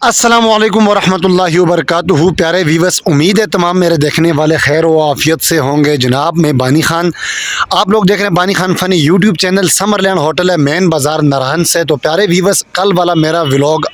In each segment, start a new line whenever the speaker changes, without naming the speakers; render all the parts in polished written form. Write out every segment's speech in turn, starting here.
अस्सलामुअलैकुम वरहमतुल्लाहि वबरकातुहू। प्यारे व्यूअर्स, उम्मीद है तमाम मेरे देखने वाले खैर व आफियत से होंगे। जनाब मैं बानी खान, आप लोग देख रहे हैं Bani Khan funny YouTube channel. Summerland hotel है मेन बाज़ार नारायण से। तो प्यारे व्यूअर्स, कल वाला मेरा व्लॉग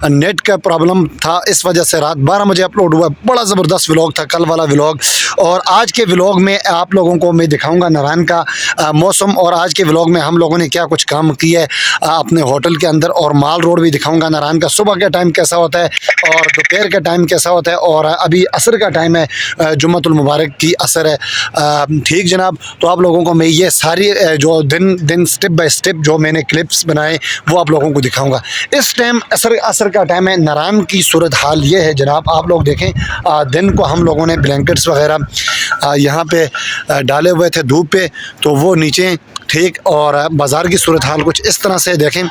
नेट का प्रॉब्लम था, इस वजह से रात 12 बजे अपलोड हुआ। बड़ा ज़बरदस्त व्लॉग था कल वाला व्लॉग। और आज के व्लॉग में आप लोगों को मैं दिखाऊँगा नारायण का मौसम, और आज के व्लॉग में हम लोगों ने क्या कुछ काम किया है अपने होटल के अंदर, और माल रोड भी दिखाऊँगा नारायण का। सुबह के टाइम कैसा होता है और दोपहर का टाइम कैसा होता है, और अभी असर का टाइम है, जुम्मतुल मुबारक की असर है। ठीक जनाब, तो आप लोगों को मैं ये सारी जो दिन स्टेप बाय स्टेप जो मैंने क्लिप्स बनाए वो आप लोगों को दिखाऊंगा। इस टाइम असर का टाइम है। नारायण की सूरत हाल ये है जनाब, आप लोग देखें, दिन को हम लोगों ने ब्लैंकेट्स वगैरह यहाँ पे डाले हुए थे धूप पे, तो वो नीचे ठीक। और बाज़ार की सूरत हाल कुछ इस तरह से देखें,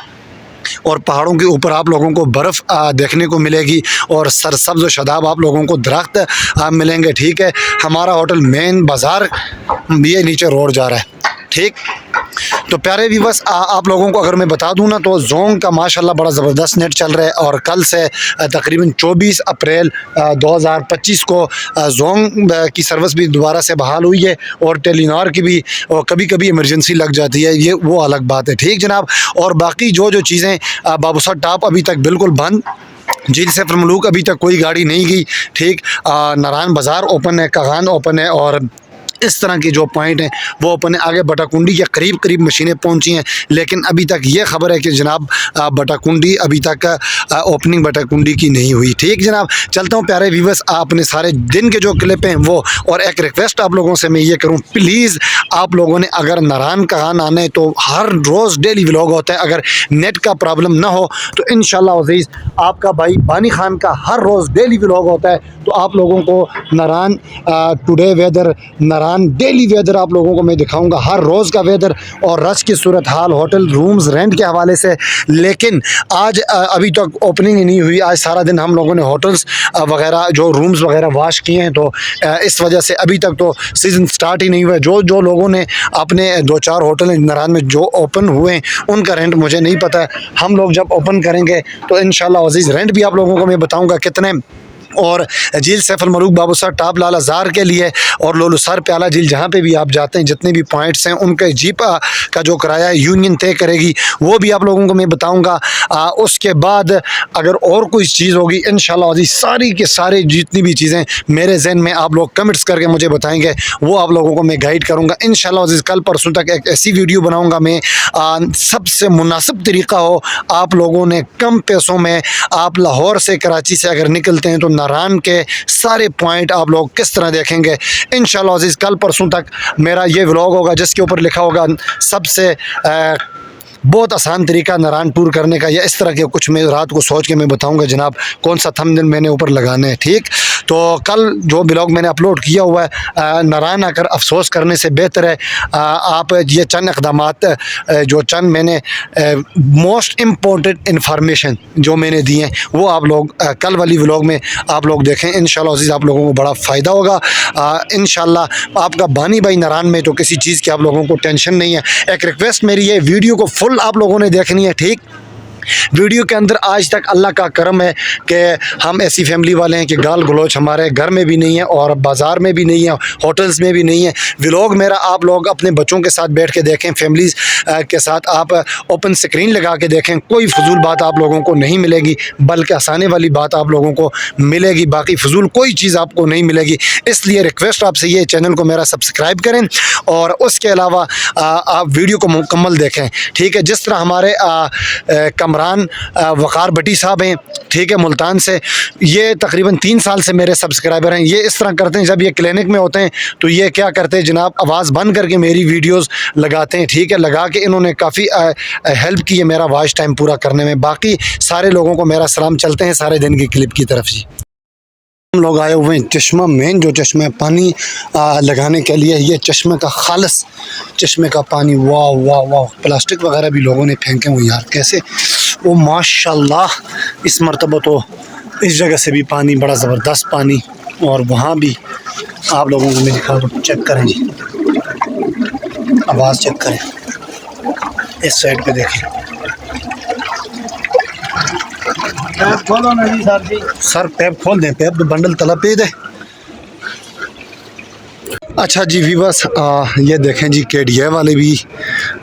और पहाड़ों के ऊपर आप लोगों को बर्फ़ देखने को मिलेगी, और सरसब्ज़ व शदाब आप लोगों को दरख्त मिलेंगे। ठीक है, हमारा होटल मेन बाज़ार, ये नीचे रोड जा रहा है। ठीक, तो प्यारे व्यूअर्स, आप लोगों को अगर मैं बता दूं ना, तो जोंग का माशाल्लाह बड़ा ज़बरदस्त नेट चल रहा है। और कल से तकरीबन 24 अप्रैल 2025 को जोंग की सर्विस भी दोबारा से बहाल हुई है, और टेलीनॉर की भी, और कभी कभी इमरजेंसी लग जाती है, ये वो अलग बात है। ठीक जनाब, और बाकी जो चीज़ें, बाबूसर टॉप अभी तक बिल्कुल बंद, झील सैफर मलूक अभी तक कोई गाड़ी नहीं गई। ठीक, नारायण बाज़ार ओपन है, कगान ओपन है, और इस तरह की जो पॉइंट हैं वो अपने आगे बटाकुंडी के करीब मशीनें पहुंची हैं। लेकिन अभी तक ये खबर है कि जनाब बटाकुंडी अभी तक ओपनिंग बटाकुंडी की नहीं हुई। ठीक जनाब, चलता हूं प्यारे व्यूअर्स, अपने सारे दिन के जो क्लिप हैं वो, और एक रिक्वेस्ट आप लोगों से मैं ये करूं, प्लीज़ आप लोगों ने अगर नारायण कगान आना है तो हर रोज़ डेली व्लॉग होता है। अगर नेट का प्रॉब्लम ना हो तो इंशाल्लाह अज़ीज़ आपका भाई बानी खान का हर रोज़ डेली व्लॉग होता है। तो आप लोगों को Narayan today weather, Narayan daily weather आप लोगों को मैं दिखाऊंगा, हर रोज़ का वेदर और रश की सूरत हाल, होटल रूम्स रेंट के हवाले से। लेकिन आज अभी तक ओपनिंग ही नहीं हुई। आज सारा दिन हम लोगों ने होटल्स वगैरह जो रूम्स वगैरह वाश किए हैं, तो इस वजह से अभी तक तो सीज़न स्टार्ट ही नहीं हुआ है। जो लोगों ने अपने 2-4 होटल नारायण में जो ओपन हुए हैं उनका रेंट मुझे नहीं पता है। हम लोग जब ओपन करेंगे तो इंशाल्लाह अज़ीज़ रेंट भी आप लोगों को मैं बताऊँगा कितने। और झील सैफल मलूक, बाबूसर टॉप, लाला जार के लिए, और लोलूसर प्याला झील, जहाँ पे भी आप जाते हैं, जितने भी पॉइंट्स हैं उनके जीप का जो किराया यूनियन तय करेगी वो भी आप लोगों को मैं बताऊंगा। उसके बाद अगर और कोई चीज़ होगी इंशाल्लाह अज़ीज़, सारी के सारे जितनी भी चीज़ें मेरे जहन में आप लोग कमेंट्स करके मुझे बताएंगे, वो आप लोगों को मैं गाइड करूँगा इंशाल्लाह अज़ीज़। कल परसों तक एक ऐसी वीडियो बनाऊँगा मैं, सबसे मुनासिब तरीका हो, आप लोगों ने कम पैसों में, आप लाहौर से कराची से अगर निकलते हैं तो नारायण के सारे पॉइंट आप लोग किस तरह देखेंगे इंशाल्लाह अज़ीज़। कल परसों तक मेरा ये व्लॉग होगा जिसके ऊपर लिखा होगा सबसे बहुत आसान तरीका नारायण टूर करने का, या इस तरह के कुछ मैं रात को सोच के मैं बताऊंगा जनाब कौन सा थंबनेल मैंने ऊपर लगाना है। ठीक, तो कल जो ब्लॉग मैंने अपलोड किया हुआ है, नारायण आकर अफसोस करने से बेहतर है आप ये चंद इक़दामात, जो चंद मैंने मोस्ट इम्पोर्टेंट इन्फॉर्मेशन जो मैंने दी हैं वो आप लोग कल वाली व्लॉग में आप लोग देखें इंशाल्लाह अज़ीज़। आप लोगों को बड़ा फ़ायदा होगा इंशाल्लाह। आपका बानी भाई नारायण में तो किसी चीज़ की आप लोगों को टेंशन नहीं है। एक रिक्वेस्ट मेरी है, वीडियो को फुल आप लोगों ने देखनी है। ठीक, वीडियो के अंदर आज तक अल्लाह का करम है कि हम ऐसी फैमिली वाले हैं कि गाल गलोच हमारे घर में भी नहीं है, और बाज़ार में भी नहीं है, होटल्स में भी नहीं है। व्लॉग मेरा आप लोग अपने बच्चों के साथ बैठ के देखें, फैमिलीज़ के साथ आप ओपन स्क्रीन लगा के देखें, कोई फजूल बात आप लोगों को नहीं मिलेगी, बल्कि आसाने वाली बात आप लोगों को मिलेगी। बाकी फजूल कोई चीज़ आपको नहीं मिलेगी। इसलिए रिक्वेस्ट आपसे ये, चैनल को मेरा सब्सक्राइब करें, और उसके अलावा आप वीडियो को मुकम्मल देखें। ठीक है, जिस तरह हमारे वक़ार भट्टी साहब हैं, ठीक है, मुल्तान से, ये तकरीबन 3 साल से मेरे सब्सक्राइबर हैं। ये इस तरह करते हैं, जब ये क्लिनिक में होते हैं तो ये क्या करते हैं जनाब, आवाज़ बंद करके मेरी वीडियोस लगाते हैं। ठीक है, लगा के इन्होंने काफ़ी हेल्प की है मेरा वॉच टाइम पूरा करने में। बाकी सारे लोगों को मेरा सलाम। चलते हैं सारे दिन की क्लिप की तरफ जी। हम लोग आए हुए हैं चश्मा, मेन जो चश्मा है पानी लगाने के लिए। ये चश्मे का खालस चश्मे का पानी, वाह वाह वाह। प्लास्टिक वगैरह भी लोगों ने फेंके हुए यार, कैसे वो माशाल्लाह। इस मरतबा तो इस जगह से भी पानी, बड़ा ज़बरदस्त पानी, और वहाँ भी आप लोगों को मैं दिखा दूँ। चेक करें जी, आवाज़ चेक करें, इस साइड पे देखें।
खोलो ना जी सर जी।
सर पैप खोल दें, पैप तो बंडल तलब पे दे। अच्छा जी वीवर्स, ये देखें जी केडीए वाले भी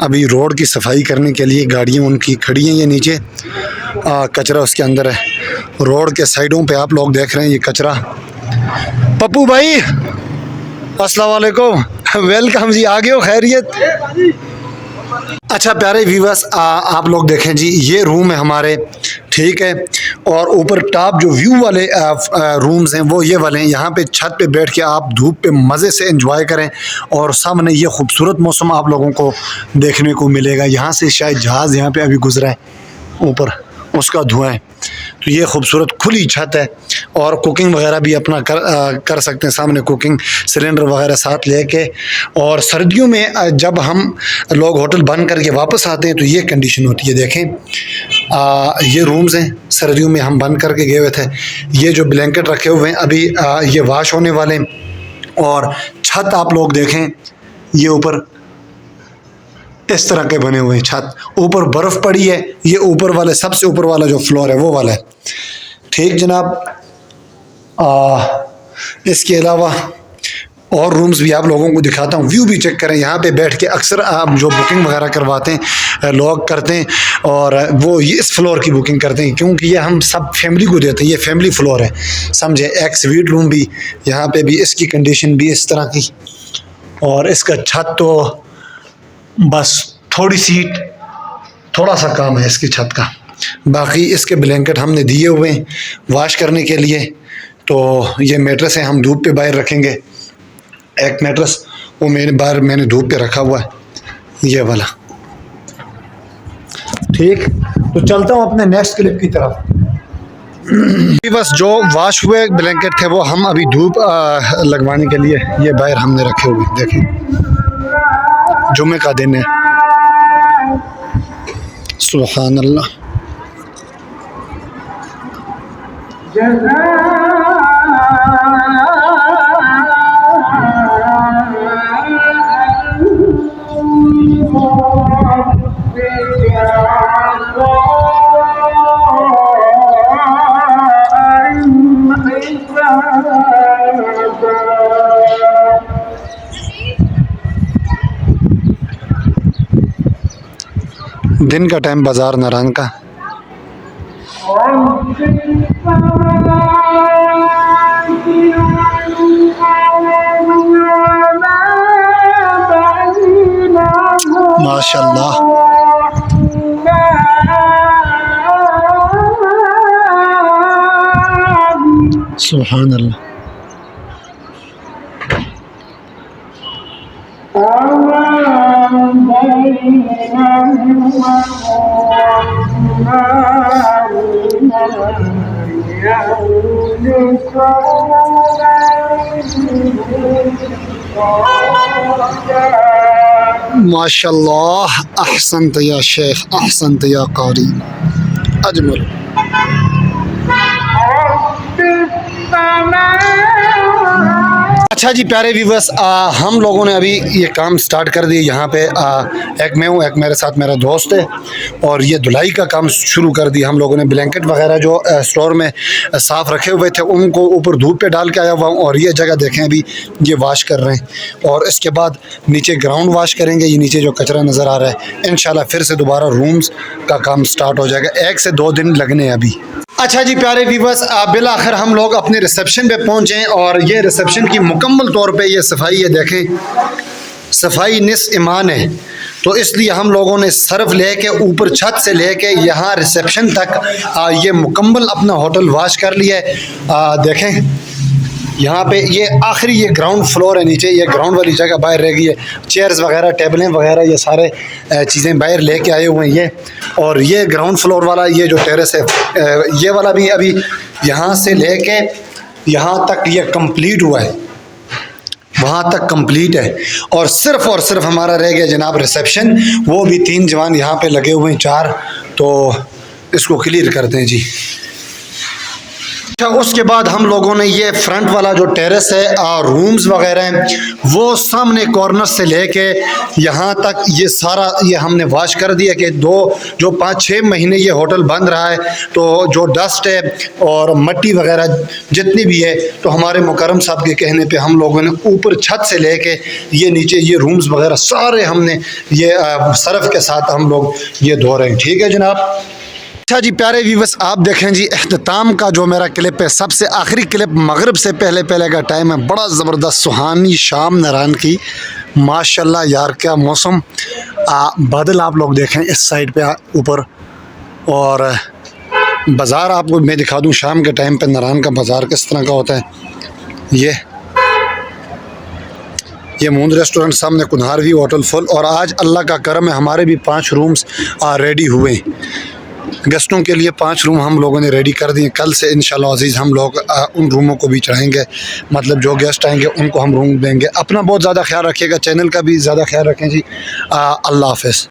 अभी रोड की सफाई करने के लिए गाड़ियाँ उनकी खड़ी हैं। ये नीचे कचरा उसके अंदर है। रोड के साइडों पे आप लोग देख रहे हैं ये कचरा। पप्पू भाई अस्सलाम वालेकुम, वेलकम जी, आ गए हो? खैरियत? अच्छा प्यारे व्यूवर्स, आप लोग देखें जी, ये रूम है हमारे, ठीक है। और ऊपर टॉप जो व्यू वाले रूम्स हैं वो ये वाले हैं। यहाँ पे छत पे बैठ के आप धूप पे मज़े से एंजॉय करें और सामने ये खूबसूरत मौसम आप लोगों को देखने को मिलेगा। यहाँ से शायद जहाज़ यहाँ पे अभी गुजरा है, ऊपर उसका धुआं है। तो ये खूबसूरत खुली छत है और कुकिंग वगैरह भी अपना कर सकते हैं। सामने कुकिंग सिलेंडर वगैरह साथ लेके। और सर्दियों में जब हम लोग होटल बंद करके वापस आते हैं तो ये कंडीशन होती है। देखें ये रूम्स हैं, सर्दियों में हम बंद करके गए हुए थे। ये जो ब्लैंकेट रखे हुए हैं अभी ये वाश होने वाले हैं। और छत आप लोग देखें, ये ऊपर इस तरह के बने हुए हैं छत, ऊपर बर्फ़ पड़ी है। ये ऊपर वाले सबसे ऊपर वाला जो फ्लोर है वो वाला है, ठीक जनाब। इसके अलावा और रूम्स भी आप लोगों को दिखाता हूँ, व्यू भी चेक करें। यहाँ पे बैठ के अक्सर आप जो बुकिंग वगैरह करवाते हैं लोग करते हैं और वो ये इस फ्लोर की बुकिंग करते हैं क्योंकि ये हम सब फैमिली को देते हैं। ये फैमिली फ्लोर है, समझे। एक स्वीट रूम भी यहाँ पे भी, इसकी कंडीशन भी इस तरह की। और इसका छत तो बस थोड़ा सा काम है इसकी छत का। बाकी इसके ब्लैंकेट हमने दिए हुए हैं वाश करने के लिए। तो ये मैट्रेस है, हम धूप पे बाहर रखेंगे। एक मैट्रेस वो मैंने धूप पे रखा हुआ है, ये वाला, ठीक। तो चलता हूँ अपने नेक्स्ट क्लिप की तरफ। बस जो वॉश हुए ब्लैंकेट थे वो हम अभी धूप लगवाने के लिए ये बाहर हमने रखे हुए। देखें जुम्मे का दिन है, सुभान अल्लाह। दिन का टाइम बाजार नारंग का। माशाल्लाह, सुभान अल्लाह। माशाल्लाह, अहसनत या शेख, अहसनत या कारी, अजमल। अच्छा जी प्यारे व्यूवर्स, हम लोगों ने अभी ये काम स्टार्ट कर दिया। यहाँ पे एक मैं हूँ, एक मेरे साथ मेरा दोस्त है, और ये धुलाई का काम शुरू कर दिया हम लोगों ने। ब्लैंकेट वगैरह जो स्टोर में साफ़ रखे हुए थे उनको ऊपर धूप पे डाल के आया हुआ हूँ। और ये जगह देखें अभी ये वाश कर रहे हैं और इसके बाद नीचे ग्राउंड वाश करेंगे। ये नीचे जो कचरा नज़र आ रहा है, इंशाल्लाह फिर से दोबारा रूम्स का काम स्टार्ट हो जाएगा। 1 से 2 दिन लगने अभी। अच्छा जी प्यारे व्यूवर्स, बिल आखिर हम लोग अपने रिसेप्शन पे पहुँचे और ये रिसेप्शन की मुकम्मल तौर पे ये सफाई है। देखें सफाई निस्फ़ ईमान है, तो इसलिए हम लोगों ने सर्फ लेके ऊपर छत से लेके यहाँ रिसेप्शन तक ये मुकम्मल अपना होटल वाश कर लिया है। देखें यहाँ पे ये आखिरी ये ग्राउंड फ्लोर है, नीचे ये ग्राउंड वाली जगह बाहर रह गई है। चेयर्स वगैरह टेबलें वगैरह ये सारे चीज़ें बाहर लेके आए हुए हैं ये। और ये ग्राउंड फ्लोर वाला ये जो टेरेस है, ये वाला भी अभी यहाँ से लेके यहाँ तक ये कंप्लीट हुआ है, वहाँ तक कंप्लीट है। और सिर्फ हमारा रह गया जनाब रिसेप्शन, वो भी 3 जवान यहाँ पे लगे हुए हैं, 4। तो इसको क्लियर करते हैं जी। अच्छा, उसके बाद हम लोगों ने ये फ्रंट वाला जो टेरेस है और रूम्स वगैरह हैं वो सामने कॉर्नर से लेके यहाँ तक ये सारा ये हमने वॉश कर दिया कि जो 5-6 महीने ये होटल बंद रहा है तो जो डस्ट है और मट्टी वगैरह जितनी भी है तो हमारे मुकर्रम साहब के कहने पे हम लोगों ने ऊपर छत से लेके ये नीचे ये रूम्स वगैरह सारे हमने ये सर्फ के साथ हम लोग ये धो रहे हैं। ठीक है जनाब। अच्छा जी प्यारे व्यूवर्स, आप देखें जी अख्ताम का जो मेरा क्लिप है, सबसे आखिरी क्लिप मगरिब से पहले का टाइम है। बड़ा ज़बरदस्त सुहानी शाम नारायण की, माशाल्लाह यार क्या मौसम। बादल आप लोग देखें इस साइड पे ऊपर, और बाज़ार आपको मैं दिखा दूं शाम के टाइम पे नारायण का बाज़ार किस तरह का होता है। ये मूंद रेस्टोरेंट सामने कुन्हारवी होटल फुल, और आज अल्लाह का करम है हमारे भी 5 रूम्स रेडी हुए। गेस्टों के लिए 5 रूम हम लोगों ने रेडी कर दिए। कल से इंशाल्लाह अज़ीज़ हम लोग उन रूमों को भी चढ़ाएंगे, मतलब जो गेस्ट आएंगे उनको हम रूम देंगे। अपना बहुत ज़्यादा ख्याल रखिएगा, चैनल का भी ज़्यादा ख्याल रखें जी। अल्लाह हाफ़िज़।